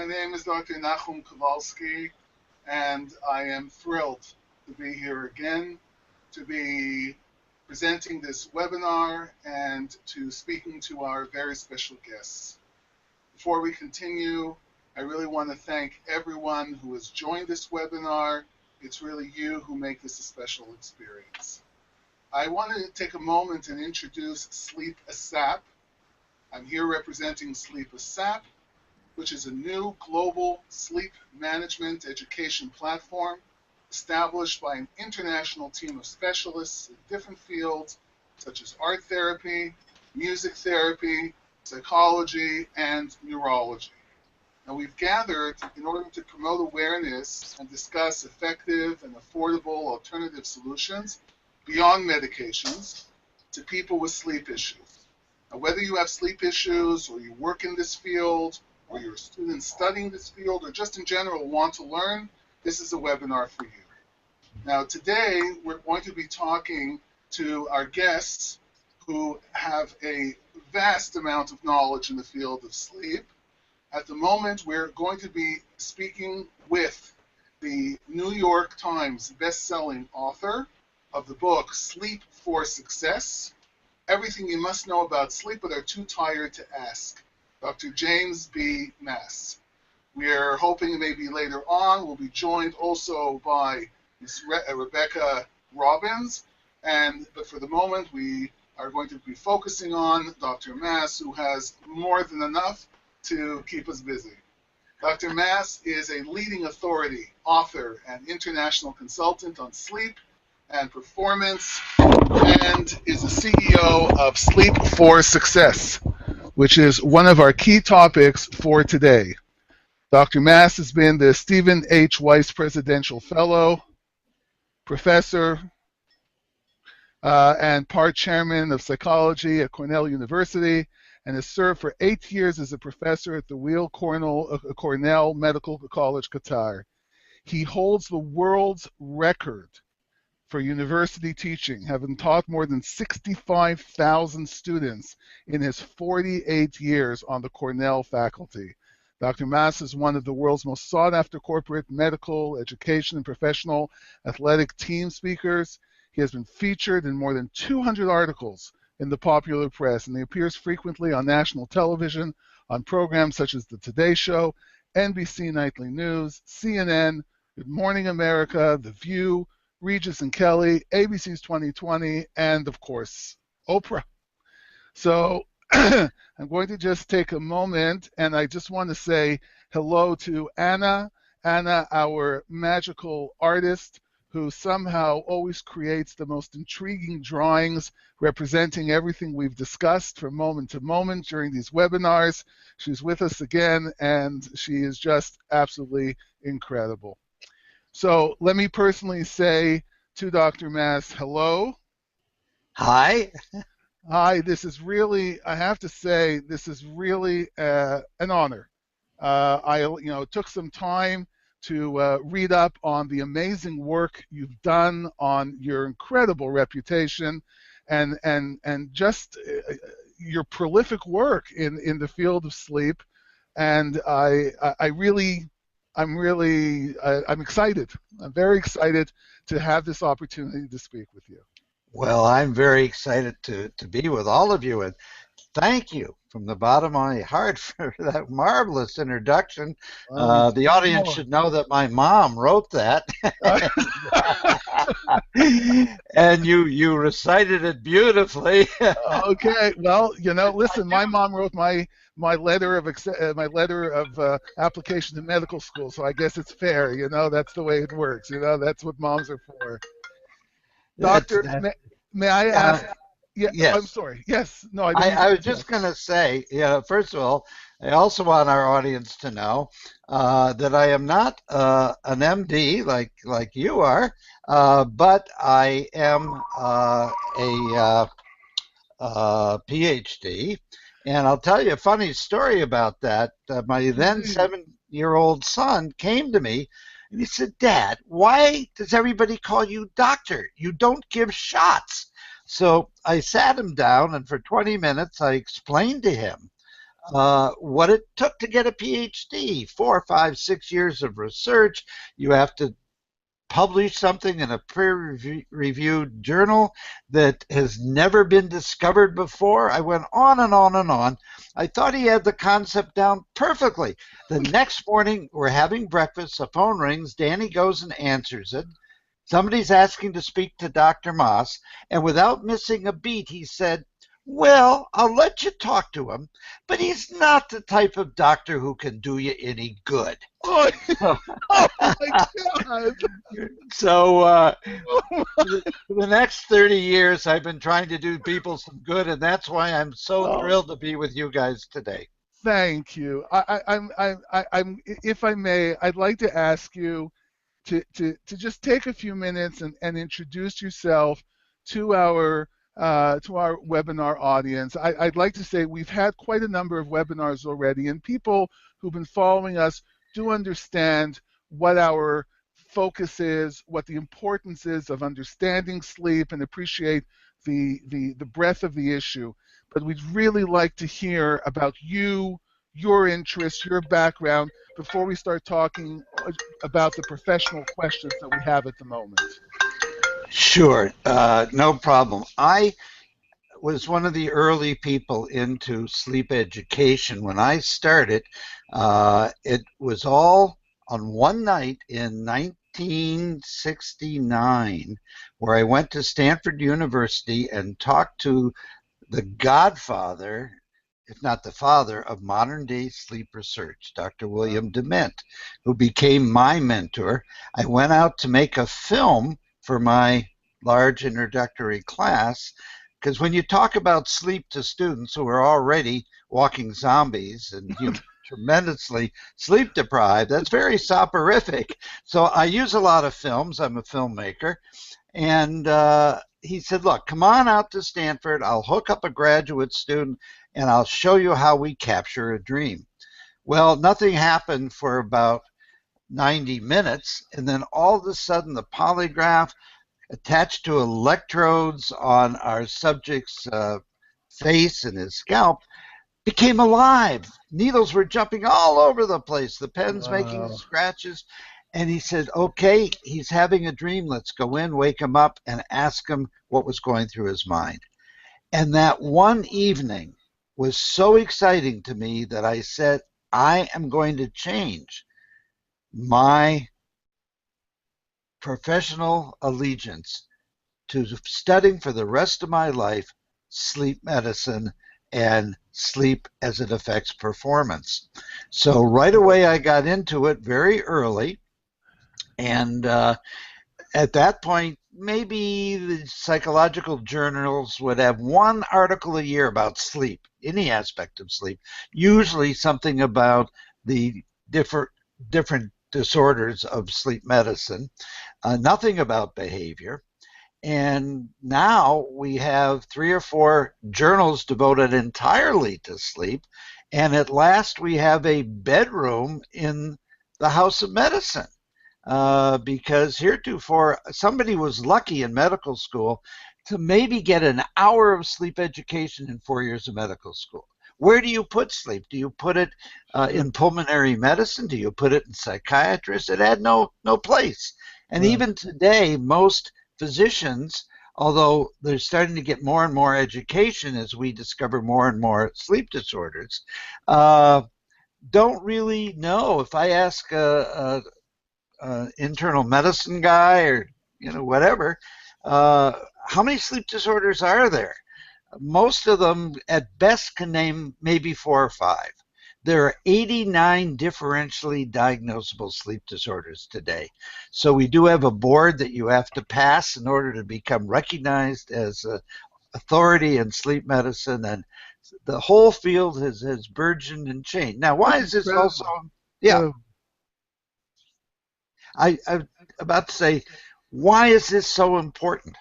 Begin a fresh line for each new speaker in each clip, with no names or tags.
My name is Dr. Nachum Kowalski, and I am thrilled to be here again, to be presenting this webinar and to speaking to our very special guests. Before we continue, I really want to thank everyone who has joined this webinar. It's really you who make this a special experience. I wanted to take a moment and introduce Sleep ASAP. I'm here representing Sleep ASAP, which is a new global sleep management education platform established by an international team of specialists in different fields such as art therapy, music therapy, psychology, and neurology. And we've gathered in order to promote awareness and discuss effective and affordable alternative solutions beyond medications to people with sleep issues. Now, whether you have sleep issues or you work in this field, or you're a student studying this field, or just in general want to learn, this is a webinar for you. Now today, we're going to be talking to our guests who have a vast amount of knowledge in the field of sleep. At the moment, we're going to be speaking with the New York Times best-selling author of the book Sleep for Success, Everything You Must Know About Sleep But Are Too Tired to Ask, Dr. James B. Maas. We're hoping maybe later on we'll be joined also by Ms. Rebecca Robbins, but for the moment we are going to be focusing on Dr. Maas, who has more than enough to keep us busy. Dr. Maas is a leading authority, author, and international consultant on sleep and performance, and is the CEO of Sleep for Success, which is one of our key topics for today. Dr. Maas has been the Stephen H. Weiss Presidential Fellow, Professor, and part Chairman of Psychology at Cornell University, and has served for 8 years as a professor at the Weill Cornell Medical College, Qatar. He holds the world's record for university teaching, having taught more than 65,000 students in his 48 years on the Cornell faculty. Dr. Maas is one of the world's most sought-after corporate, medical, education, and professional athletic team speakers. He has been featured in more than 200 articles in the popular press, and he appears frequently on national television on programs such as The Today Show, NBC Nightly News, CNN, Good Morning America, The View, Regis and Kelly, ABC's 2020, and of course, Oprah. So I'm going to just take a moment, and I just want to say hello to Anna. Anna, our magical artist, who somehow always creates the most intriguing drawings representing everything we've discussed from moment to moment during these webinars. She's with us again, and she is just absolutely incredible. So let me personally say to Dr. Maas, hello.
Hi.
Hi, this is really, I have to say, this is really an honor. I took some time to read up on the amazing work you've done, on your incredible reputation, and just your prolific work in the field of sleep. And I'm excited. I'm very excited to have this opportunity to speak with you.
Well, I'm very excited to be with all of you, and thank you from the bottom of my heart for that marvelous introduction. The audience should know that my mom wrote that, and you recited it beautifully.
Okay, well, listen, my mom wrote my letter of application to medical school, so I guess it's fair. That's the way it works. That's what moms are for. Doctor, may I ask?
Yes.
I'm sorry. Yes. No,
I was just going to say, first of all, I also want our audience to know that I am not an MD like you are, but I am a PhD. And I'll tell you a funny story about that. My then 7-year-old son came to me and he said, "Dad, why does everybody call you doctor? You don't give shots." So I sat him down, and for 20 minutes I explained to him what it took to get a PhD, 4, 5, 6 years of research. You have to publish something in a peer-reviewed journal that has never been discovered before. I went on and on and on. I thought he had the concept down perfectly. The next morning, we're having breakfast. The phone rings. Danny goes and answers it. Somebody's asking to speak to Dr. Maas, and without missing a beat, he said, well, I'll let you talk to him, but he's not the type of doctor who can do you any good.
Oh, oh my God.
So for the next 30 years, I've been trying to do people some good, and that's why I'm so thrilled to be with you guys today.
Thank you. I'm, if I may, I'd like to ask you to just take a few minutes and introduce yourself to our webinar audience. I'd like to say we've had quite a number of webinars already, and people who've been following us do understand what our focus is, what the importance is of understanding sleep, and appreciate the breadth of the issue. But we'd really like to hear about you, your interests, your background, before we start talking about the professional questions that we have at the moment.
Sure, no problem. I was one of the early people into sleep education. When I started, it was all on one night in 1969, where I went to Stanford University and talked to the godfather, if not the father, of modern-day sleep research, Dr. William Dement, who became my mentor. I went out to make a film for my large introductory class, because when you talk about sleep to students who are already walking zombies and tremendously sleep deprived, that's very soporific. So I use a lot of films. I'm a filmmaker. And he said, look, come on out to Stanford. I'll hook up a graduate student, and I'll show you how we capture a dream. Well, nothing happened for about 90 minutes, and then all of a sudden the polygraph attached to electrodes on our subject's face and his scalp became alive. Needles were jumping all over the place, the pen's making scratches. And he said, okay, he's having a dream. Let's go in, wake him up, and ask him what was going through his mind. And that one evening was so exciting to me that I said, I am going to change my professional allegiance to studying for the rest of my life sleep medicine and sleep as it affects performance. So right away I got into it very early, and at that point maybe the psychological journals would have one article a year about sleep, any aspect of sleep, usually something about the different disorders of sleep medicine, nothing about behavior. And now we have 3 or 4 journals devoted entirely to sleep, and at last we have a bedroom in the House of Medicine, because heretofore somebody was lucky in medical school to maybe get an hour of sleep education in 4 years of medical school. Where do you put sleep? Do you put it in pulmonary medicine? Do you put it in psychiatrists? It had no place. And even today, most physicians, although they're starting to get more and more education as we discover more and more sleep disorders, don't really know. If I ask a internal medicine guy or whatever, how many sleep disorders are there? Most of them at best can name maybe 4 or 5. There are 89 differentially diagnosable sleep disorders today. So we do have a board that you have to pass in order to become recognized as an authority in sleep medicine, and the whole field has burgeoned and changed. Now, why is this also? Yeah. I'm about to say, why is this so important?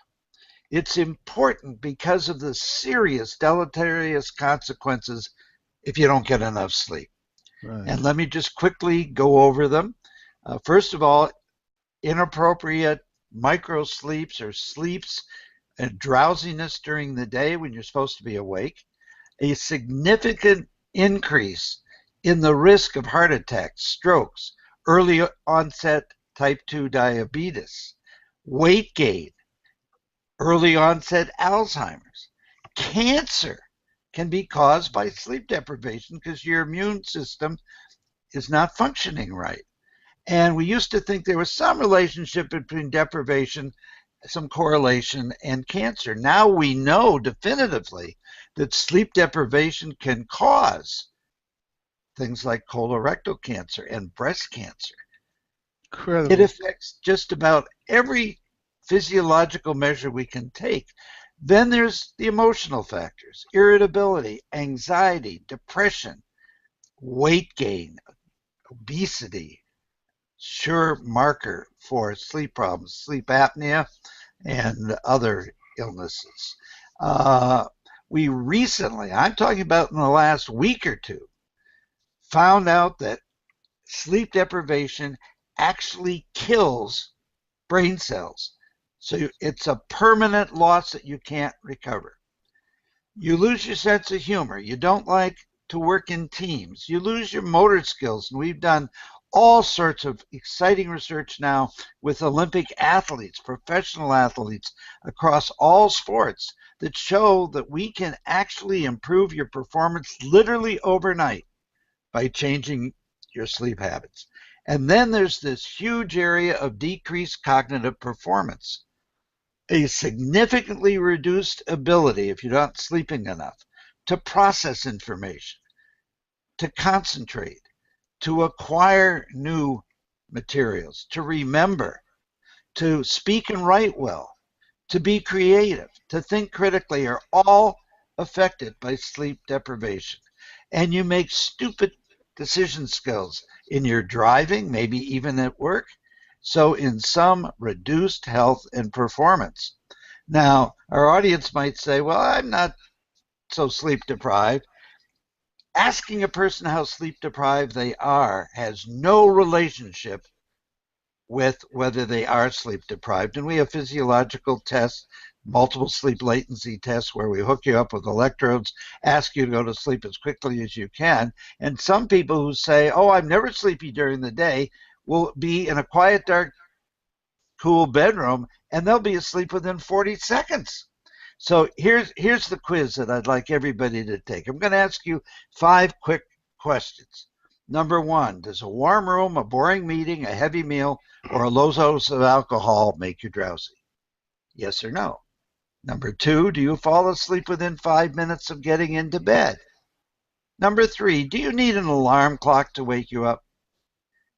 It's important because of the serious deleterious consequences if you don't get enough sleep. Right. And let me just quickly go over them. First of all, inappropriate micro sleeps or sleeps and drowsiness during the day when you're supposed to be awake. A significant increase in the risk of heart attacks, strokes, early onset type 2 diabetes, weight gain, early onset Alzheimer's. Cancer can be caused by sleep deprivation because your immune system is not functioning right. And we used to think there was some relationship between deprivation, some correlation, and cancer. Now we know definitively that sleep deprivation can cause things like colorectal cancer and breast cancer.
Incredible.
It affects just about every physiological measure we can take. Then there's the emotional factors: irritability, anxiety, depression, weight gain, obesity, sure marker for sleep problems, sleep apnea, and other illnesses. We recently, I'm talking about in the last week or two, found out that sleep deprivation actually kills brain cells. So it's a permanent loss that you can't recover. You lose your sense of humor. You don't like to work in teams. You lose your motor skills. And we've done all sorts of exciting research now with Olympic athletes, professional athletes across all sports that show that we can actually improve your performance literally overnight by changing your sleep habits. And then there's this huge area of decreased cognitive performance, a significantly reduced ability, if you're not sleeping enough, to process information, to concentrate, to acquire new materials, to remember, to speak and write well, to be creative, to think critically, are all affected by sleep deprivation. And you make stupid decision skills in your driving, maybe even at work. So in some, reduced health and performance. Now, our audience might say, well, I'm not so sleep deprived. Asking a person how sleep deprived they are has no relationship with whether they are sleep deprived. And we have physiological tests, multiple sleep latency tests, where we hook you up with electrodes, ask you to go to sleep as quickly as you can. And some people who say, oh, I'm never sleepy during the day, will be in a quiet, dark, cool bedroom, and they'll be asleep within 40 seconds. So here's the quiz that I'd like everybody to take. I'm going to ask you 5 quick questions. Number 1, does a warm room, a boring meeting, a heavy meal, or a low dose of alcohol make you drowsy? Yes or no? Number 2, do you fall asleep within 5 minutes of getting into bed? Number 3, do you need an alarm clock to wake you up?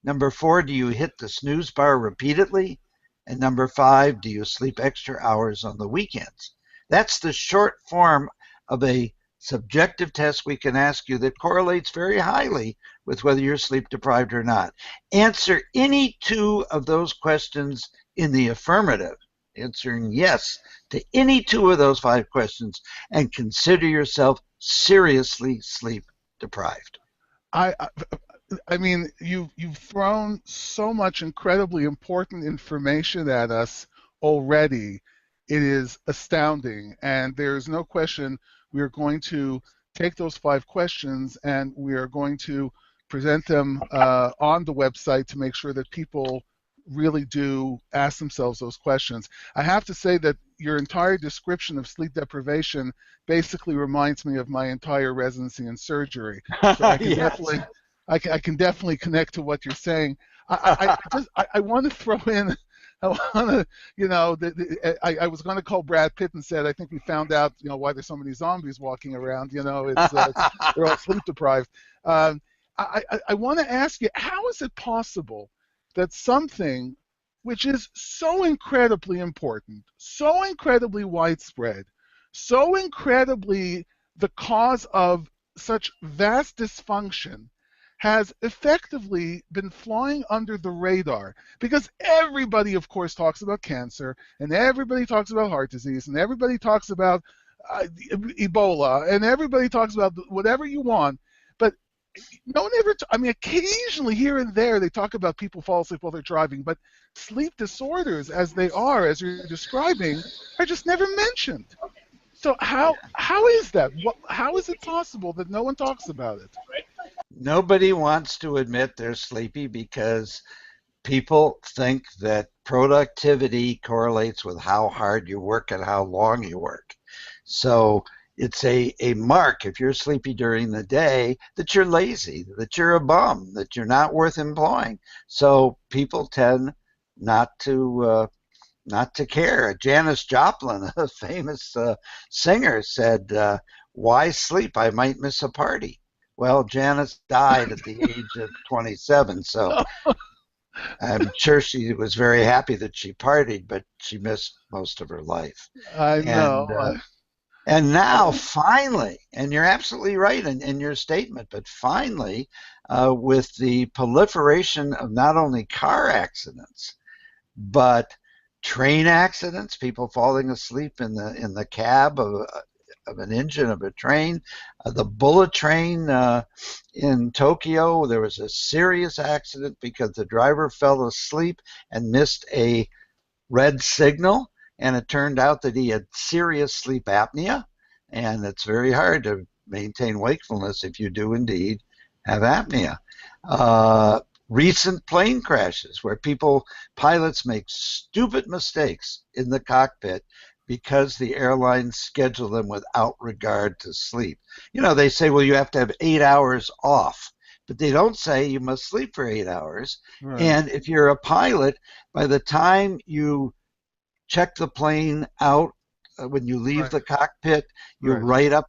Number 4, do you hit the snooze bar repeatedly? And number 5, do you sleep extra hours on the weekends? That's the short form of a subjective test we can ask you that correlates very highly with whether you're sleep deprived or not. Answer any 2 of those questions in the affirmative, answering yes to any 2 of those 5 questions, and consider yourself seriously sleep deprived.
I mean, you've thrown so much incredibly important information at us already. It is astounding, and there's no question we are going to take those 5 questions and we are going to present them on the website to make sure that people really do ask themselves those questions. I have to say that your entire description of sleep deprivation basically reminds me of my entire residency in surgery. So I can
Yes.
definitely I can definitely connect to what you're saying. I want to throw in, I want to, I was going to call Brad Pitt and said, I think we found out, why there's so many zombies walking around. They're all sleep deprived. I want to ask you, how is it possible that something which is so incredibly important, so incredibly widespread, so incredibly the cause of such vast dysfunction, has effectively been flying under the radar? Because everybody, of course, talks about cancer, and everybody talks about heart disease, and everybody talks about Ebola, and everybody talks about whatever you want, but no one ever, occasionally here and there they talk about people fall asleep while they're driving, but sleep disorders as they are, as you're describing, are just never mentioned. So how is that? How is it possible that no one talks about it?
Nobody wants to admit they're sleepy because people think that productivity correlates with how hard you work and how long you work. So it's a mark if you're sleepy during the day that you're lazy, that you're a bum, that you're not worth employing. So people tend not to care. Janis Joplin, a famous singer, said, "Why sleep? I might miss a party." Well, Janis died at the age of 27, so I'm sure she was very happy that she partied, but she missed most of her life.
I
And
know.
and now finally, and you're absolutely right in your statement, but finally, with the proliferation of not only car accidents, but train accidents, people falling asleep in the cab of an engine of a train. The bullet train in Tokyo, there was a serious accident because the driver fell asleep and missed a red signal, and it turned out that he had serious sleep apnea, and it's very hard to maintain wakefulness if you do indeed have apnea. Uh, Recent plane crashes where pilots make stupid mistakes in the cockpit because the airlines schedule them without regard to sleep. They say, well, you have to have 8 hours off, but they don't say you must sleep for 8 hours.
Right.
And if you're a pilot, by the time you check the plane out, when you leave the cockpit, you write up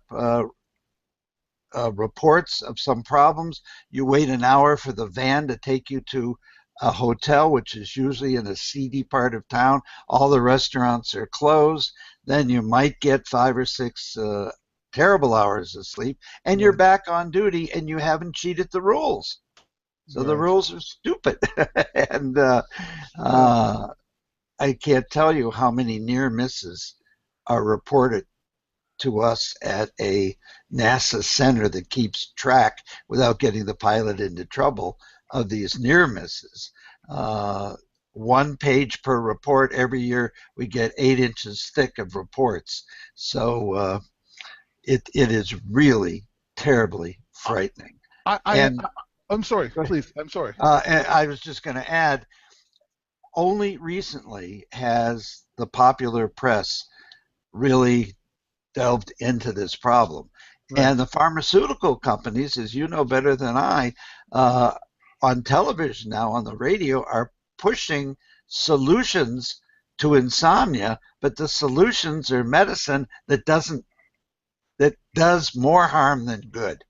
reports of some problems. You wait an hour for the van to take you to a hotel, which is usually in a seedy part of town. All the restaurants are closed. Then you might get 5 or 6 terrible hours of sleep, and you're back on duty, and you haven't cheated the rules. So the rules are stupid. And I can't tell you how many near misses are reported to us at a NASA center that keeps track, without getting the pilot into trouble, of these near misses. 1 page per report. Every year we get 8 inches thick of reports. So it is really terribly frightening.
I'm sorry, please. I'm sorry.
And I was just going to add, only recently has the popular press really delved into this problem. And the pharmaceutical companies, as you know better than I, on television now, on the radio, are pushing solutions to insomnia, but the solutions are medicine that does more harm than good.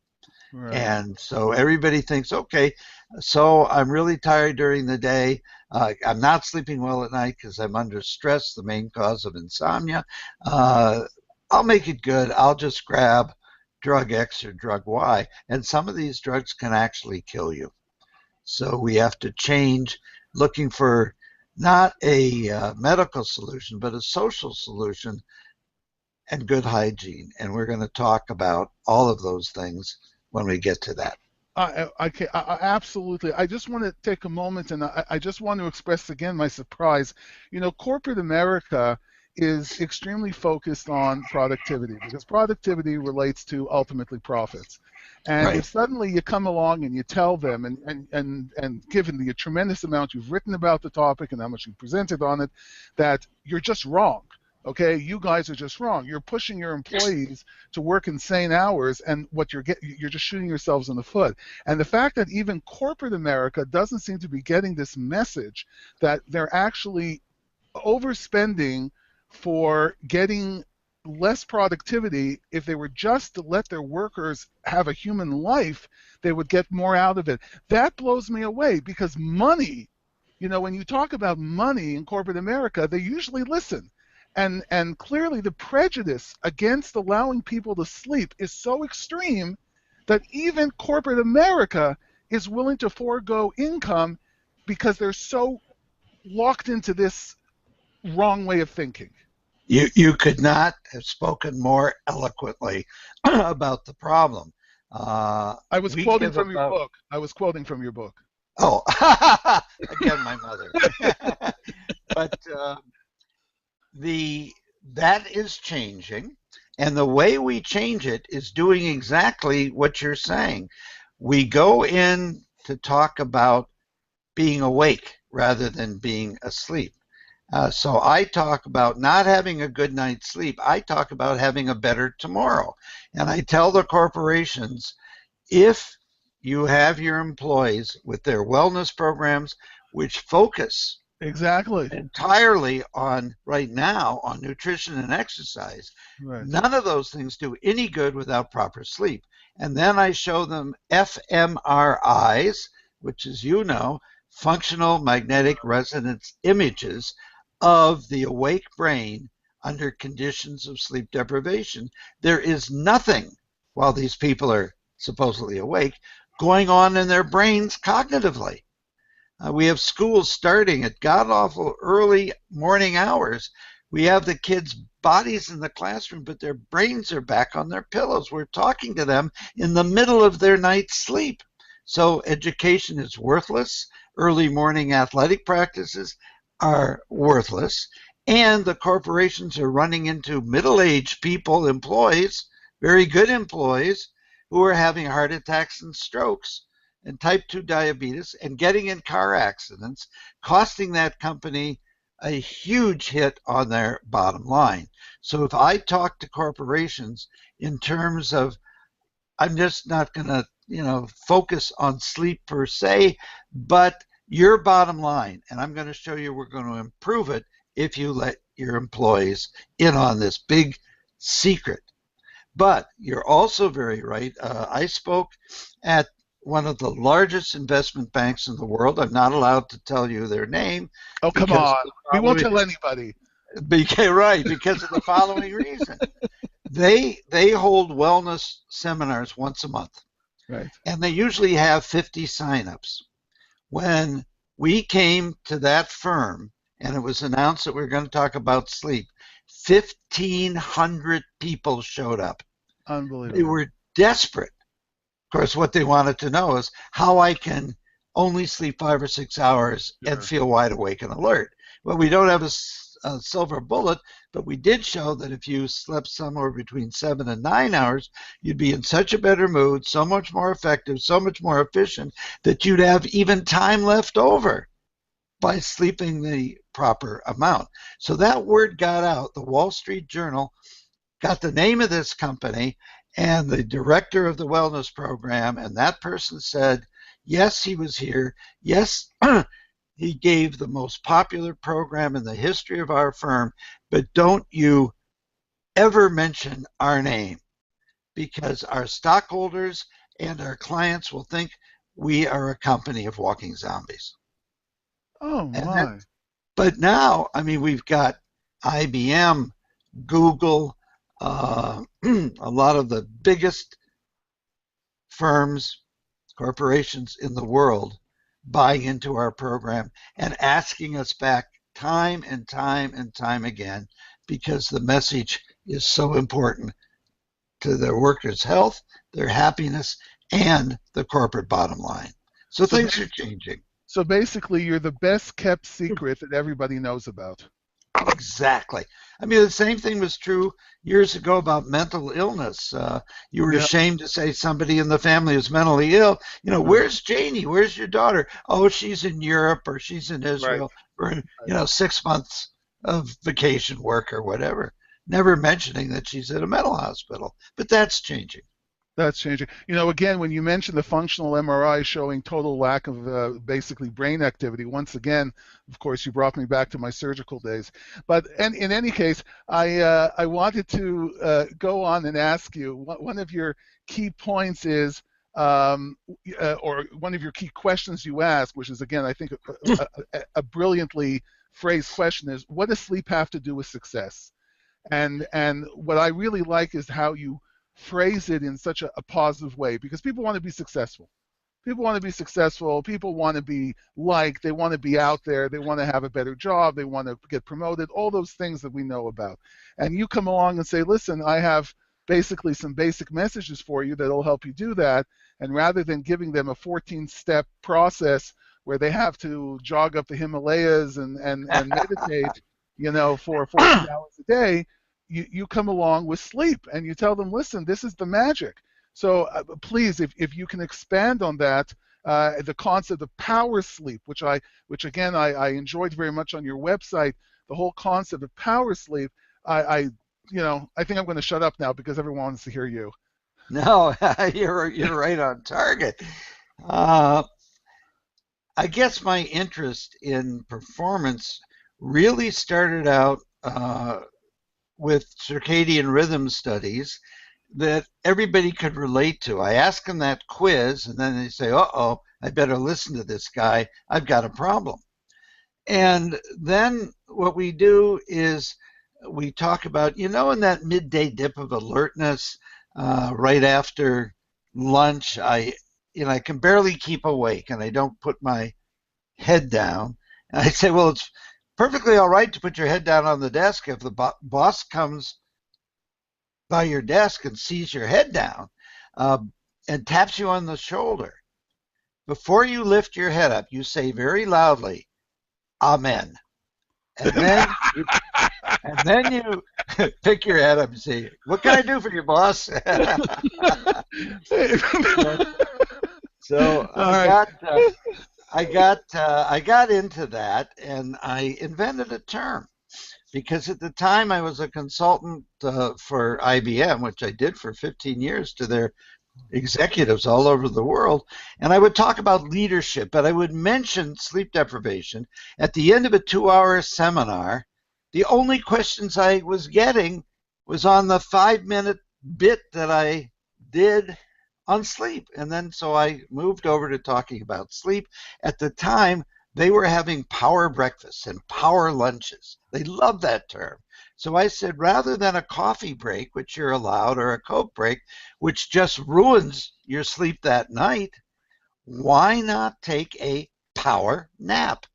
And so everybody thinks, okay, so I'm really tired during the day. I'm not sleeping well at night because I'm under stress, the main cause of insomnia. I'll make it good. I'll just grab drug X or drug Y. And some of these drugs can actually kill you. So we have to change, looking for not a medical solution, but a social solution and good hygiene. And we're going to talk about all of those things when we get to that.
Absolutely. I just want to take a moment, and I just want to express again my surprise. Corporate America is extremely focused on productivity, because productivity relates to ultimately profits. And if suddenly you come along and you tell them, and given the tremendous amount you've written about the topic and how much you've presented on it, that you're just wrong. Okay, you guys are just wrong. You're pushing your employees to work insane hours, and you're just shooting yourselves in the foot. And the fact that even corporate America doesn't seem to be getting this message that they're actually overspending for getting less productivity. If they were just to let their workers have a human life, they would get more out of it. That blows me away, because money, when you talk about money in corporate America, they usually listen. And clearly the prejudice against allowing people to sleep is so extreme that even corporate America is willing to forego income because they're so locked into this wrong way of thinking.
You could not have spoken more eloquently about the problem.
I was quoting from your book. I was quoting from your book.
Oh, again, my mother. But that is changing, And the way we change it is doing exactly what you're saying. We go in to talk about being awake rather than being asleep. So I talk about not having a good night's sleep. I talk about having a better tomorrow. And I tell the corporations, if you have your employees with their wellness programs, which focus
Exactly.
entirely on, right now, on nutrition and exercise,
Right.
none of those things do any good without proper sleep. And then I show them fMRIs, which, as you know, functional magnetic resonance images of the awake brain under conditions of sleep deprivation. There is nothing, while these people are supposedly awake, going on in their brains cognitively. We have schools starting at god-awful early morning hours. We have the kids' bodies in the classroom, but their brains are back on their pillows. We're talking to them in the middle of their night's sleep. So education is worthless. Early morning athletic practices are worthless. And the corporations are running into middle-aged people, employees, very good employees, who are having heart attacks and strokes and type 2 diabetes and getting in car accidents, costing that company a huge hit on their bottom line. So if I talk to corporations in terms of, I'm just not going to, focus on sleep per se, but your bottom line, and I'm going to show you we're going to improve it if you let your employees in on this big secret. But you're also very right. I spoke at one of the largest investment banks in the world. I'm not allowed to tell you their name.
Oh, come on. We won't tell anybody.
Right, because of the following reason. They hold wellness seminars once a month.
Right.
And they usually have 50 signups. When we came to that firm and it was announced that we were going to talk about sleep, 1,500 people showed up.
Unbelievable.
They were desperate. Of course, what they wanted to know is how I can only sleep 5 or 6 hours and feel wide awake and alert. Well, we don't have a silver bullet, but we did show that if you slept somewhere between 7 and 9 hours, you'd be in such a better mood, so much more effective, so much more efficient, that you'd have even time left over by sleeping the proper amount. So that word got out. The Wall Street Journal got the name of this company and the director of the wellness program, and that person said, yes, he was here. Yes, he gave the most popular program in the history of our firm, but don't you ever mention our name, because our stockholders and our clients will think we are a company of walking zombies.
Oh, my.
But now, I mean, we've got IBM, Google, a lot of the biggest firms, corporations in the world buying into our program and asking us back time and time and time again, because the message is so important to their workers' health, their happiness, and the corporate bottom line. So things are changing.
So basically, you're the best kept secret that everybody knows about.
Exactly. I mean, the same thing was true years ago about mental illness. You were ashamed to say somebody in the family is mentally ill. Where's Janie? Where's your daughter? Oh, she's in Europe or she's in Israel for 6 months of vacation work or whatever. Never mentioning that she's at a mental hospital. But that's changing.
That's changing. Again, when you mentioned the functional MRI showing total lack of basically brain activity, once again, of course, you brought me back to my surgical days. But in any case, I wanted to go on and ask you, one of your key points is, or one of your key questions you ask, which is, again, I think a brilliantly phrased question, is what does sleep have to do with success? And what I really like is how you phrase it in such a positive way, because people want to be successful. People want to be successful. People want to be liked. They want to be out there. They want to have a better job. They want to get promoted, all those things that we know about. And you come along and say, listen, I have basically some basic messages for you that will help you do that. And rather than giving them a 14-step process where they have to jog up the Himalayas and meditate, for 14 hours a day, you come along with sleep and you tell them, listen, this is the magic. So please, if you can expand on that, the concept of power sleep, which again I enjoyed very much on your website, the whole concept of power sleep. I think I'm going to shut up now because everyone wants to hear you.
No, you're right on target. Uh, I guess my interest in performance really started out with circadian rhythm studies that everybody could relate to. I ask them that quiz, and then they say, uh-oh, I better listen to this guy. I've got a problem. And then what we do is we talk about, in that midday dip of alertness right after lunch, I can barely keep awake and I don't put my head down. And I say, well, it's perfectly all right to put your head down on the desk if the boss comes by your desk and sees your head down and taps you on the shoulder. Before you lift your head up, you say very loudly, Amen. And then you pick your head up and say, what can I do for you, boss? So I got into that, and I invented a term because at the time I was a consultant for IBM, which I did for 15 years to their executives all over the world, and I would talk about leadership, but I would mention sleep deprivation. At the end of a 2-hour seminar, the only questions I was getting was on the 5-minute bit that I did on sleep. And then so I moved over to talking about sleep. At the time, they were having power breakfasts and power lunches. They loved that term. So I said, rather than a coffee break, which you're allowed, or a Coke break, which just ruins your sleep that night, why not take a power nap?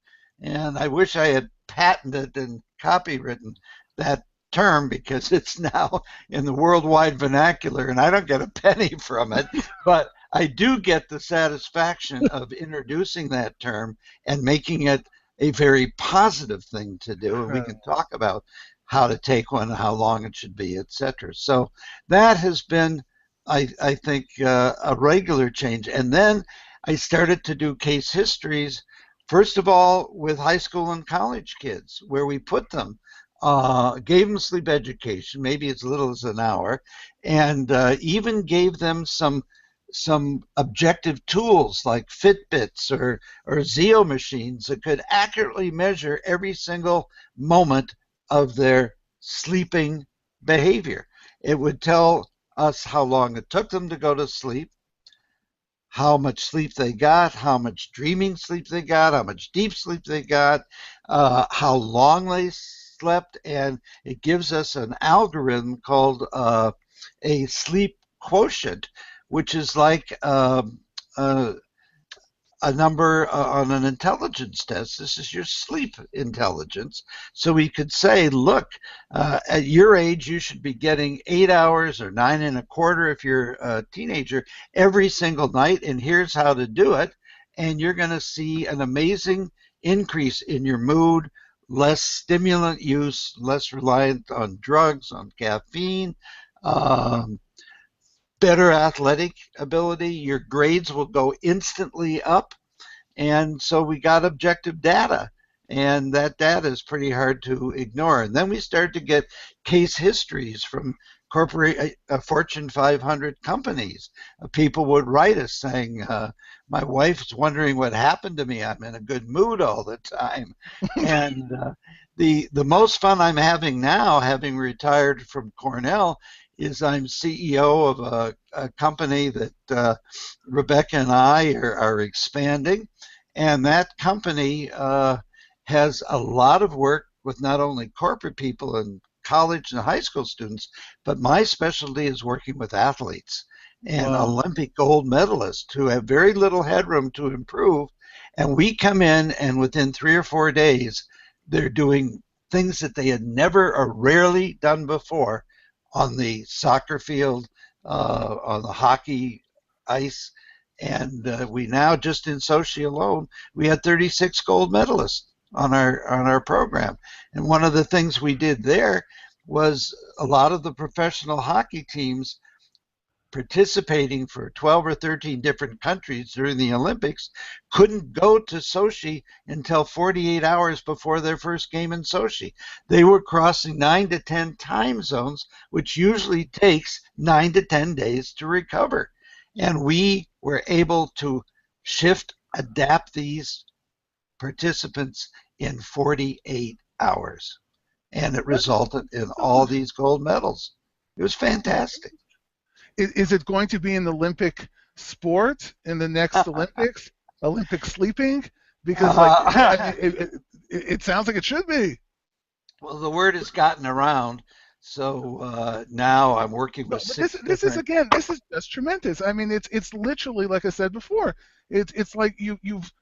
And I wish I had patented and copywritten that term because it's now in the worldwide vernacular and I don't get a penny from it, but I do get the satisfaction of introducing that term and making it a very positive thing to do. And we can talk about how to take one, how long it should be, etc. So that has been, I think, a regular change. And then I started to do case histories, first of all, with high school and college kids, where we put them, gave them sleep education, maybe as little as an hour, and even gave them some objective tools like Fitbits or Zeo machines that could accurately measure every single moment of their sleeping behavior. It would tell us how long it took them to go to sleep, how much sleep they got, how much dreaming sleep they got, how much deep sleep they got, how long they slept, and it gives us an algorithm called a sleep quotient, which is like a number on an intelligence test. This is your sleep intelligence. So we could say, look, at your age, you should be getting 8 hours or 9.25 if you're a teenager every single night, and here's how to do it. And you're going to see an amazing increase in your mood, less stimulant use, less reliant on drugs, on caffeine, better athletic ability. Your grades will go instantly up. And so we got objective data, and that data is pretty hard to ignore. And then we started to get case histories from Fortune 500 companies. People would write us saying, my wife's wondering what happened to me. I'm in a good mood all the time. And the most fun I'm having now, having retired from Cornell, is I'm CEO of a company that Rebecca and I are expanding. And that company has a lot of work with not only corporate people and college and high school students, but my specialty is working with athletes and Olympic gold medalists who have very little headroom to improve. And we come in, and within 3 or 4 days, they're doing things that they had never or rarely done before on the soccer field, on the hockey ice. And we now, just in Sochi alone, we had 36 gold medalists on our program. And one of the things we did there was a lot of the professional hockey teams participating for 12 or 13 different countries during the Olympics couldn't go to Sochi until 48 hours before their first game in Sochi. They were crossing 9 to 10 time zones, which usually takes 9 to 10 days to recover. And we were able to adapt these participants in 48 hours. And it resulted in all these gold medals. It was fantastic.
Is it going to be an Olympic sport in the next Olympics? Olympic sleeping? Because it sounds like it should be.
Well, the word has gotten around, so now I'm working with
this is just tremendous. I mean, it's literally, like I said before, it's like you've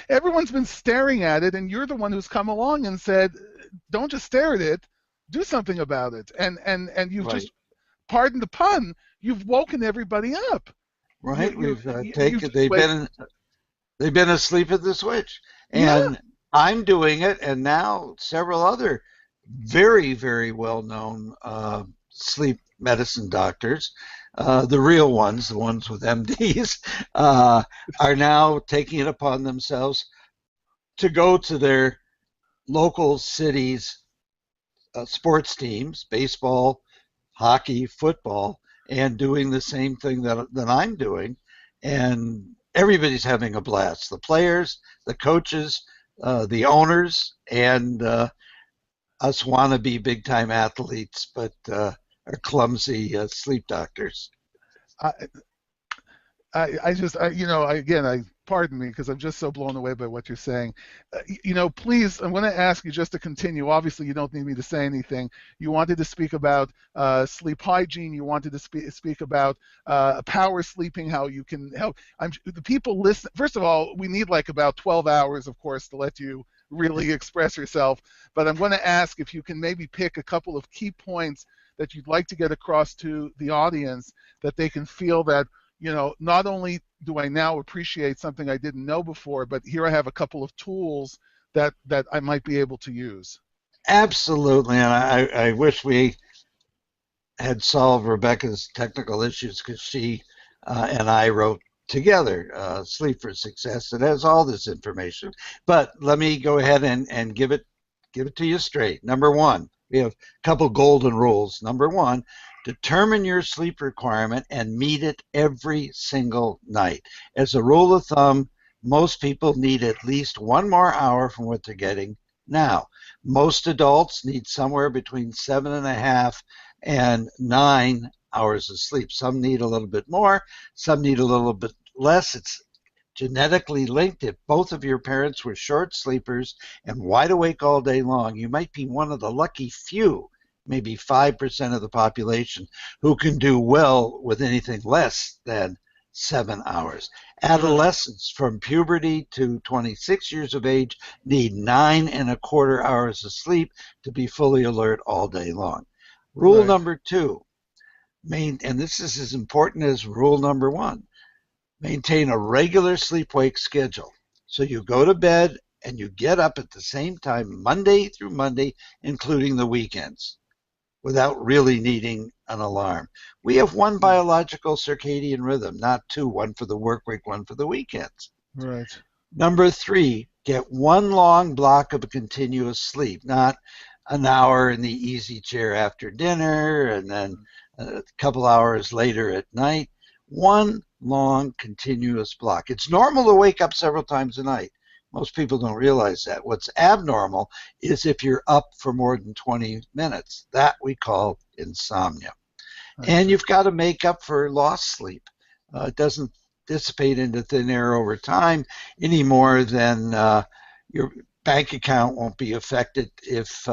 everyone's been staring at it, and you're the one who's come along and said, don't just stare at it, do something about it, and you've
right.
just, pardon the pun, you've woken everybody up.
Right, they've been asleep at the switch, and
yeah.
I'm doing it, and now several other very, very well-known sleep medicine doctors, the real ones, the ones with MDs, are now taking it upon themselves to go to their local cities' sports teams, baseball, hockey, football, and doing the same thing that I'm doing. And everybody's having a blast. The players, the coaches, the owners, and us wannabe big-time athletes, but are clumsy sleep doctors.
Pardon me, because I'm just so blown away by what you're saying. Please, I'm going to ask you just to continue. Obviously, you don't need me to say anything. You wanted to speak about sleep hygiene. You wanted to speak about power sleeping, how you can help. The people listen. First of all, we need like about 12 hours, of course, to let you really express yourself. But I'm going to ask if you can maybe pick a couple of key points that you'd like to get across to the audience, that they can feel that, not only do I now appreciate something I didn't know before, but here I have a couple of tools that I might be able to use.
Absolutely, and I wish we had solved Rebecca's technical issues, because she and I wrote together Sleep for Success. It has all this information, but let me go ahead and give it to you straight. Number one, we have a couple golden rules. Number one, determine your sleep requirement and meet it every single night. As a rule of thumb, most people need at least 1 more hour from what they're getting now. Most adults need somewhere between 7.5 and 9 hours of sleep. Some need a little bit more, some need a little bit less. It's genetically linked. If both of your parents were short sleepers and wide awake all day long, you might be one of the lucky few, maybe 5% of the population, who can do well with anything less than 7 hours. Adolescents from puberty to 26 years of age need 9.25 hours of sleep to be fully alert all day long. Rule number two, and this is as important as rule number one, maintain a regular sleep-wake schedule. So you go to bed and you get up at the same time Monday through Monday, including the weekends, without really needing an alarm. We have one biological circadian rhythm, not two, one for the work week, one for the weekends.
Right.
Number three, get one long block of continuous sleep, not an hour in the easy chair after dinner and then a couple hours later at night. One long continuous block. It's normal to wake up several times a night. Most people don't realize that. What's abnormal is if you're up for more than 20 minutes. That we call insomnia. And you've got to make up for lost sleep. It doesn't dissipate into thin air over time any more than your bank account won't be affected if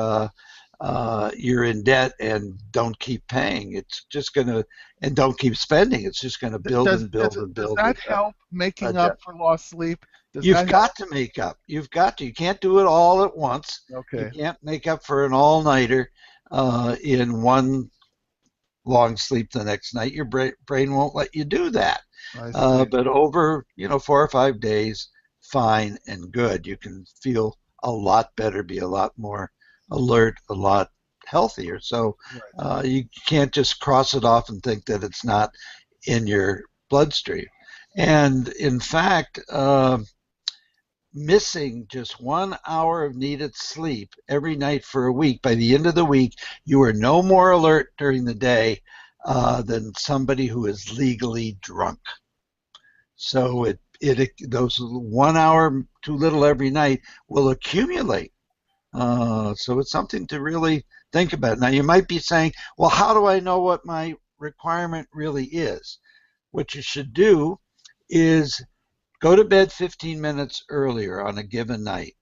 you're in debt and don't keep paying. It's just going to, and don't keep spending. It's just going to build and build and build.
Does that help making up for lost sleep?
You've got to make up. You've got to. You can't do it all at once.
Okay.
You can't make up for an all-nighter in one long sleep the next night. Your brain won't let you do that. But over 4 or 5 days, fine and good. You can feel a lot better, be a lot more alert, a lot healthier. So
Right.
you can't just cross it off and think that it's not in your bloodstream. And in fact, missing just 1 hour of needed sleep every night for a week, by the end of the week, you are no more alert during the day than somebody who is legally drunk. So those 1 hour too little every night will accumulate. So it's something to really think about. Now you might be saying, well, how do I know what my requirement really is? What you should do is go to bed 15 minutes earlier on a given night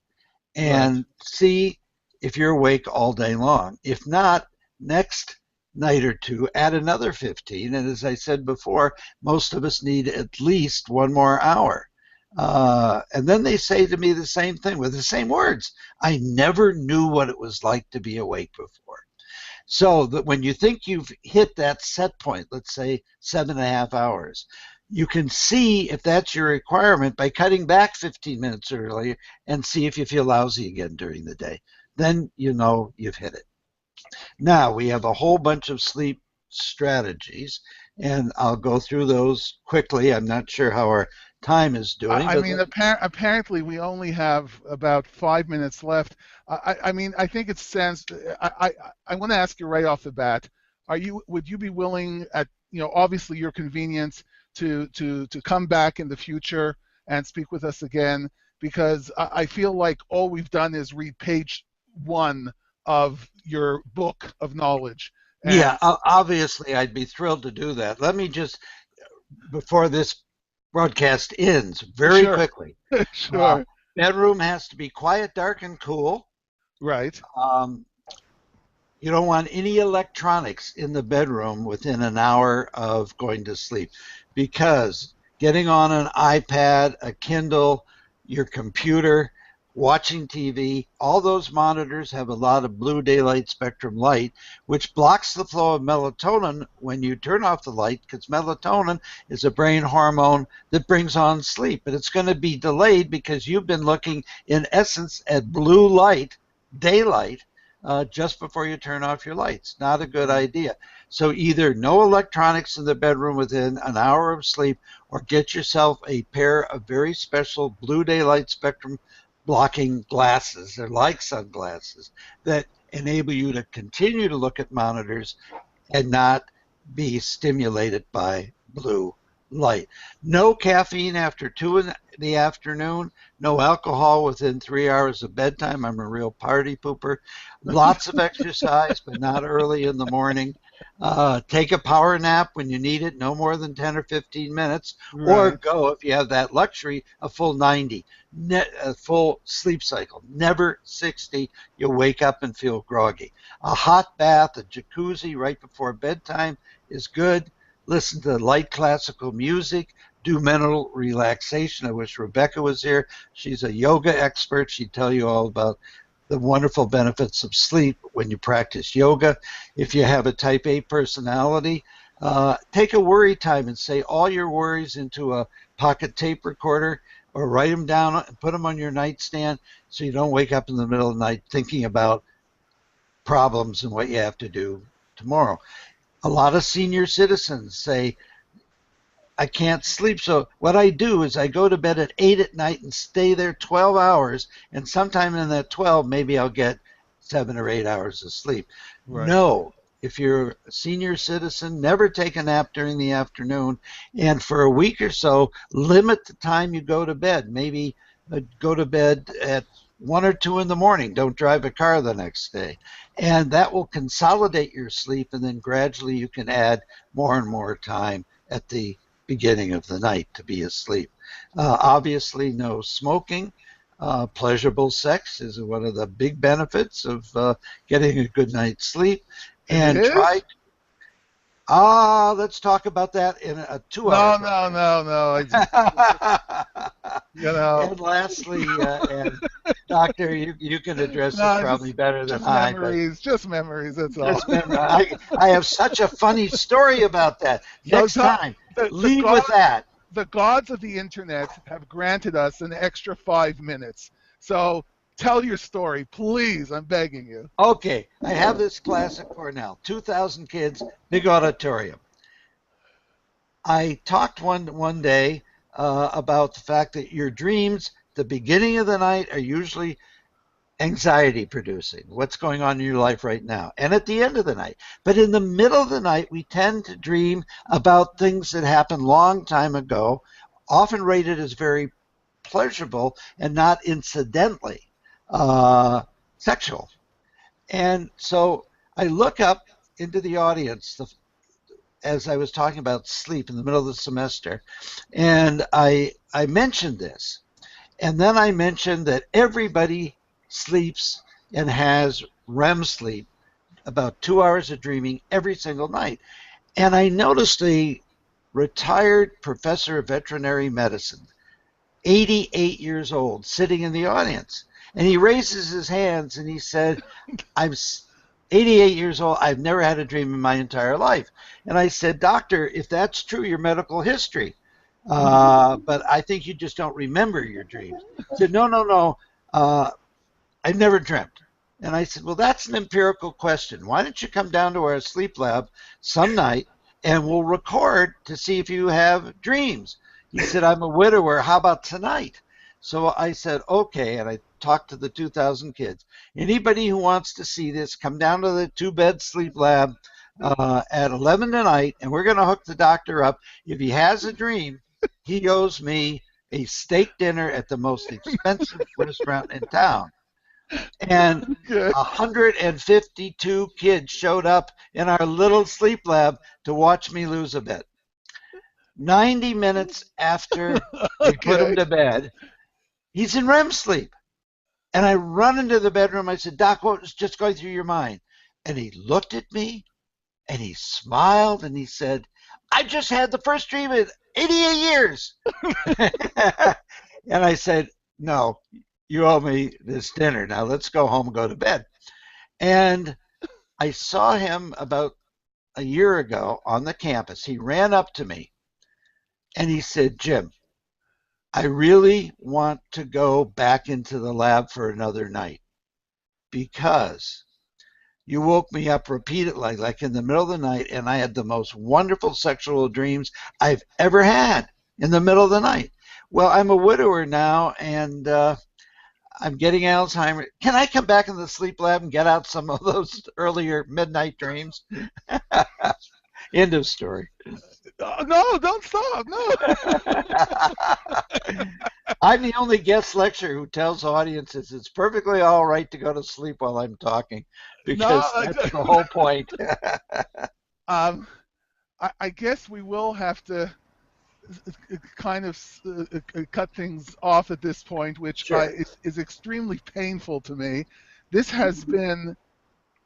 Right.
and see if you're awake all day long. If not, next night or two, add another 15. And as I said before, most of us need at least one more hour. And then they say to me the same thing with the same words. I never knew what it was like to be awake before. So that when you think you've hit that set point, let's say 7.5 hours, you can see if that's your requirement by cutting back 15 minutes earlier and see if you feel lousy again during the day. Then you know you've hit it. Now we have a whole bunch of sleep strategies, and I'll go through those quickly. I'm not sure how our time is doing,
I
but
mean, apparently we only have about 5 minutes left. I mean, I think it's sense. I want to ask you right off the bat: would you be willing, at obviously your convenience, to come back in the future and speak with us again? Because I feel like all we've done is read page 1 of your book of knowledge.
yeah,
And
obviously I'd be thrilled to do that. Let me just, before this broadcast ends, very
sure,
quickly. Uh,
sure,
Bedroom has to be quiet, dark, and cool.
right,
Um, you don't want any electronics in the bedroom within an hour of going to sleep, because getting on an iPad, a Kindle, your computer, watching TV, all those monitors have a lot of blue daylight spectrum light, which blocks the flow of melatonin when you turn off the light, because melatonin is a brain hormone that brings on sleep. And it's going to be delayed because you've been looking, in essence, at blue light, daylight, just before you turn off your lights. Not a good idea. So either no electronics in the bedroom within an hour of sleep, or get yourself a pair of very special blue daylight spectrum blocking glasses. They're like sunglasses that enable you to continue to look at monitors and not be stimulated by blue light. No caffeine after 2 in the afternoon. No alcohol within 3 hours of bedtime. I'm a real party pooper. Lots of exercise, but not early in the morning. Take a power nap when you need it, no more than 10 or 15 minutes, or
right.
go, if you have that luxury, a full 90, a full sleep cycle. Never 60. You'll wake up and feel groggy. A hot bath, a jacuzzi right before bedtime is good. Listen to light classical music. Do mental relaxation. I wish Rebecca was here. She's a yoga expert. She'd tell you all about the wonderful benefits of sleep when you practice yoga. If you have a type A personality, take a worry time and say all your worries into a pocket tape recorder, or write them down and put them on your nightstand so you don't wake up in the middle of the night thinking about problems and what you have to do tomorrow. A lot of senior citizens say, I can't sleep. So what I do is I go to bed at 8 at night and stay there 12 hours. And sometime in that 12, maybe I'll get 7 or 8 hours of sleep.
Right.
No, if you're a senior citizen, never take a nap during the afternoon. And for a week or so, limit the time you go to bed. Maybe go to bed at 1 or 2 in the morning. Don't drive a car the next day. And that will consolidate your sleep. And then gradually you can add more and more time at the beginning of the night to be asleep. Obviously, no smoking. Pleasurable sex is one of the big benefits of getting a good night's sleep.
It
And
is?
let's talk about that in a 2 hour
No, no,
program.
no, no. You know,
And lastly, and Doctor, you can address this
no,
probably better than
just
I, but
memories, just memories. That's all.
just remember, I have such a funny story about that.
So,
Next time,
the
lead with that.
the gods of the internet have granted us an extra 5 minutes. So Tell your story, please. I'm begging you.
Okay, I have this class at Cornell, 2,000 kids, big auditorium. I talked one day about the fact that your dreams, the beginning of the night, are usually anxiety producing. What's going on in your life right now? And at the end of the night. But in the middle of the night, we tend to dream about things that happened long time ago, often rated as very pleasurable and not incidentally sexual. And so I look up into the audience as I was talking about sleep in the middle of the semester, and I mentioned this. And then I mentioned that everybody sleeps and has REM sleep, about 2 hours of dreaming every single night. And I noticed a retired professor of veterinary medicine, 88 years old, sitting in the audience. And he raises his hands and he said, I'm 88 years old. I've never had a dream in my entire life. And I said, Doctor, if that's true, your medical history. But I think you just don't remember your dreams. He said, no, no, no. I've never dreamt. And I said, well, that's an empirical question. Why don't you come down to our sleep lab some night and we'll record to see if you have dreams? He said, I'm a widower. How about tonight? So I said, okay. And I talked to the 2,000 kids. Anybody who wants to see this, come down to the 2-bed sleep lab at 11 tonight, and we're going to hook the doctor up. If he has a dream, he owes me a steak dinner at the most expensive restaurant in town. And 152 kids showed up in our little sleep lab to watch me lose a bet. 90 minutes after we put him to bed, he's in REM sleep. And I run into the bedroom. I said, Doc, what was just going through your mind? And he looked at me and he smiled and he said, I just had the first dream in 88 years. And I said, no, you owe me this dinner. Now let's go home and go to bed. And I saw him about a year ago on the campus. He ran up to me and he said, Jim, I really want to go back into the lab for another night because you woke me up repeatedly, like in the middle of the night, and I had the most wonderful sexual dreams I've ever had in the middle of the night. Well, I'm a widower now, and I'm getting Alzheimer's. Can I come back in the sleep lab and get out some of those earlier midnight dreams? End of story.
No, don't stop. No.
I'm the only guest lecturer who tells audiences it's perfectly all right to go to sleep while I'm talking because that's the whole point.
I guess we will have to kind of cut things off at this point, which
Sure.
is extremely painful to me. This has been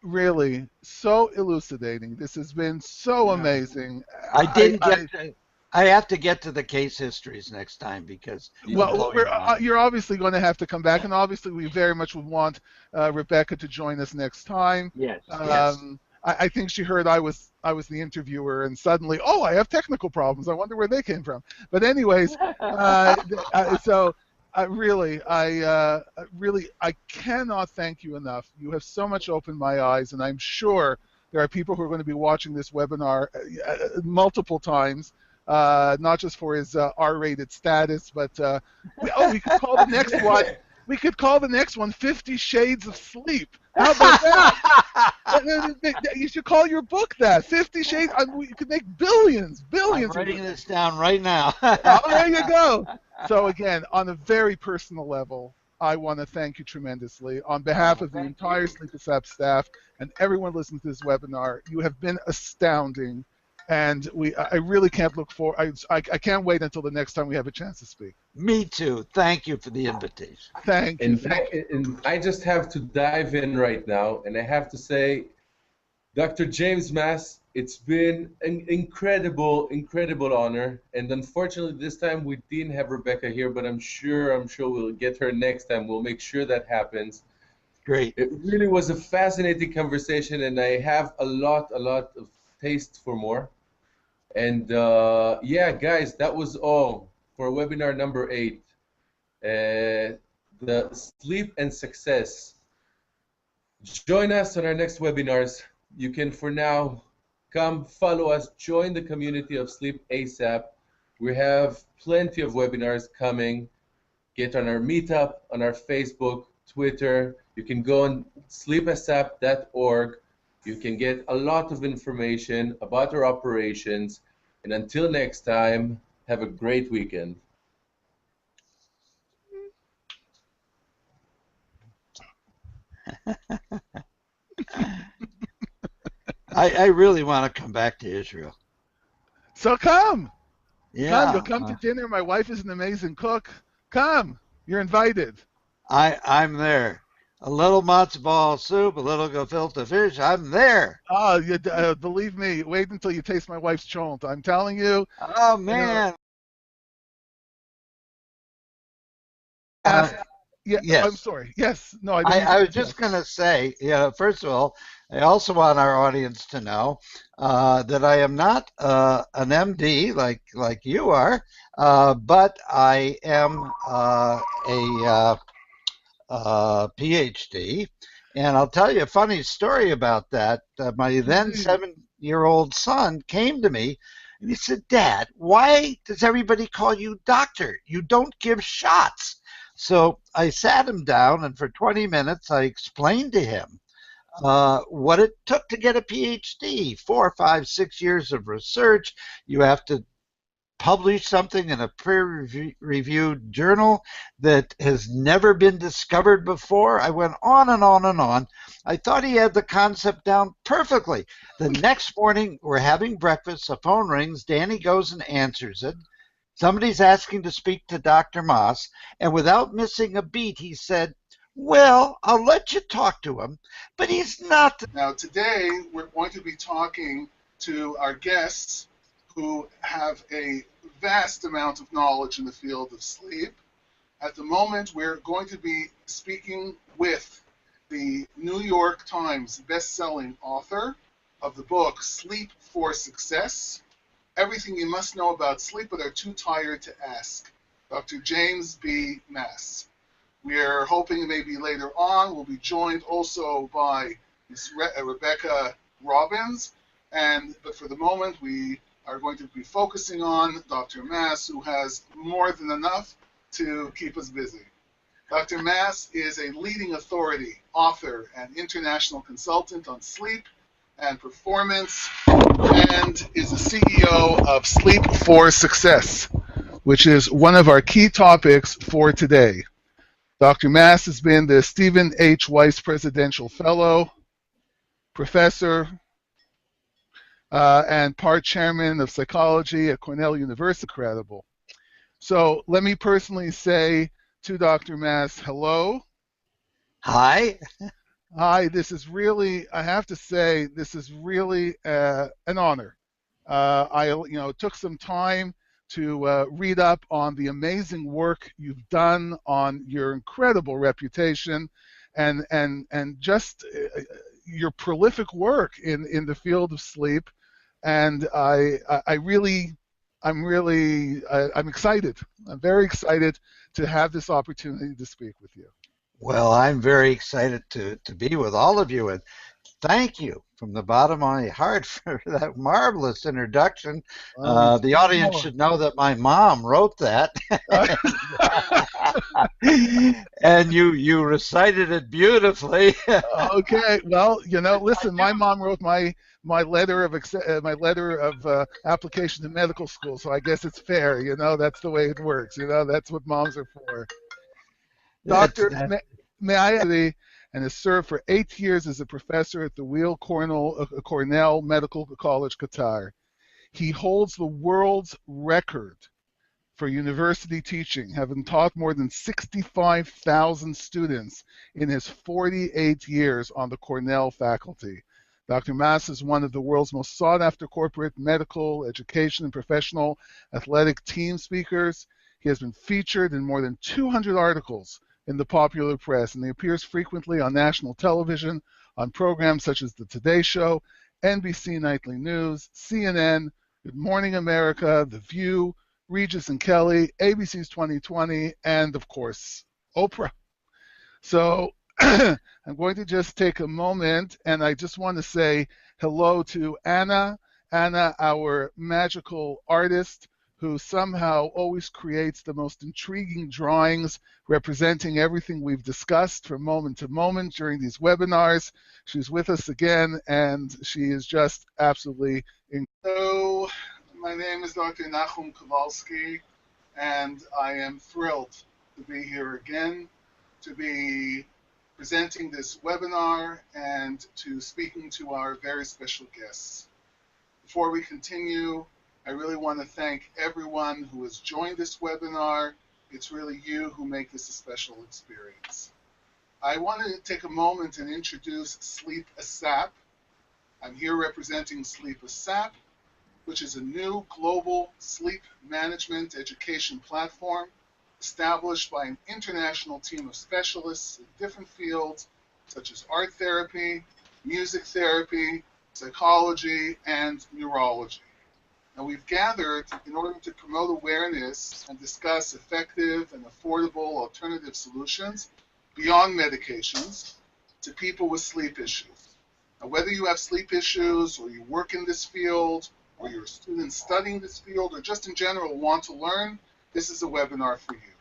really so elucidating. This has been so amazing.
I have to get to the case histories next time because
you're obviously going to have to come back, and obviously we very much would want Rebecca to join us next time.
Yes.
I think she heard I was the interviewer, and suddenly, oh, I have technical problems. I wonder where they came from. But anyways, so I cannot thank you enough. You have so much opened my eyes, and I'm sure there are people who are going to be watching this webinar multiple times, not just for his R-rated status, but we could call the next one. We could call the next one 50 Shades of Sleep. How about that? You should call your book that. 50 Shades. We could make billions.
I'm writing this down right now.
Oh, there you go. So again, on a very personal level, I want to thank you tremendously. On behalf of the entire Sleep Up staff and everyone listening to this webinar, you have been astounding. And I really can't look for. I can't wait until the next time we have a chance to speak.
Me too. Thank you for the invitation.
Thank you.
And I just have to dive in right now, and I have to say, Dr. James Maas, it's been an incredible honor. And unfortunately, this time we didn't have Rebecca here, but I'm sure we'll get her next time. We'll make sure that happens.
Great.
It really was a fascinating conversation, and I have a lot of taste for more. And yeah, guys, that was all for webinar number 8. the sleep and success. Join us on our next webinars. You can, for now, come follow us, join the community of Sleep ASAP. We have plenty of webinars coming. Get on our meetup, on our Facebook, Twitter. You can go on sleepasap.org. You can get a lot of information about our operations. And until next time, have a great weekend.
I really want to come back to Israel.
So come.
Yeah.
Come. You'll come to dinner. My wife is an amazing cook. Come. You're invited.
I'm there. A little matzo ball soup, a little gefilte fish. I'm there.
Oh, believe me. Wait until you taste my wife's chont. I'm telling you.
Oh man.
Yeah,
yes.
I'm sorry. Yes. No,
I was just going to say, first of all, I also want our audience to know that I am not an MD like you are, but I am a PhD. And I'll tell you a funny story about that. My then 7-year-old son came to me and he said, "Dad, why does everybody call you doctor? You don't give shots." So I sat him down, and for 20 minutes I explained to him what it took to get a PhD. 4, 5, 6 years of research. You have to publish something in a peer-reviewed journal that has never been discovered before. I went on and on and on. I thought he had the concept down perfectly. The next morning, we're having breakfast. The phone rings. Danny goes and answers it. Somebody's asking to speak to Dr. Maas, and without missing a beat, he said, "Well, I'll let you talk to him, but he's not."
Now, today, we're going to be talking to our guests who have a vast amount of knowledge in the field of sleep. At the moment, we're going to be speaking with the New York Times best-selling author of the book Sleep for Success: Everything You Must Know About Sleep But Are Too Tired to Ask, Dr. James B. Maas. We're hoping maybe later on we'll be joined also by Ms. Rebecca Robbins, but for the moment we are going to be focusing on Dr. Maas, who has more than enough to keep us busy. Dr. Maas is a leading authority, author, and international consultant on sleep and performance, and is the CEO of Sleep for Success, which is one of our key topics for today. Dr. Maas has been the Stephen H. Weiss Presidential Fellow, Professor, and part chairman of psychology at Cornell University. Incredible. So let me personally say to Dr. Maas, hello.
Hi.
Hi, this is really, I have to say, this is really an honor. I took some time to read up on the amazing work you've done, on your incredible reputation, and just your prolific work in the field of sleep. And I'm excited. I'm very excited to have this opportunity to speak with you.
Well, I'm very excited to be with all of you, and thank you from the bottom of my heart for that marvelous introduction. The audience should know that my mom wrote that, and you recited it beautifully.
Okay, well, listen, my mom wrote my letter of application to medical school, so I guess it's fair. That's the way it works. That's what moms are for. Doctor, may I ask you, and has served for 8 years as a professor at the Weill Cornell Medical College, Qatar. He holds the world's record for university teaching, having taught more than 65,000 students in his 48 years on the Cornell faculty. Dr. Maas is one of the world's most sought-after corporate, medical, education, and professional athletic team speakers. He has been featured in more than 200 articles in the popular press, and he appears frequently on national television on programs such as The Today Show, NBC Nightly News, CNN, Good Morning America, The View, Regis and Kelly, ABC's 2020, and of course, Oprah. So I'm going to just take a moment, and I just want to say hello to Anna. Anna, our magical artist, who somehow always creates the most intriguing drawings representing everything we've discussed from moment to moment during these webinars. She's with us again, and she is just absolutely incredible.
So, my name is Dr. Nachum Kowalski, and I am thrilled to be here again, to be presenting this webinar and to speaking to our very special guests. Before we continue, I really want to thank everyone who has joined this webinar. It's really you who make this a special experience. I wanted to take a moment and introduce Sleep ASAP. I'm here representing Sleep ASAP, which is a new global sleep management education platform established by an international team of specialists in different fields such as art therapy, music therapy, psychology, and neurology. And we've gathered in order to promote awareness and discuss effective and affordable alternative solutions beyond medications to people with sleep issues. Now, whether you have sleep issues or you work in this field or you're a student studying this field or just in general want to learn, this is a webinar for you.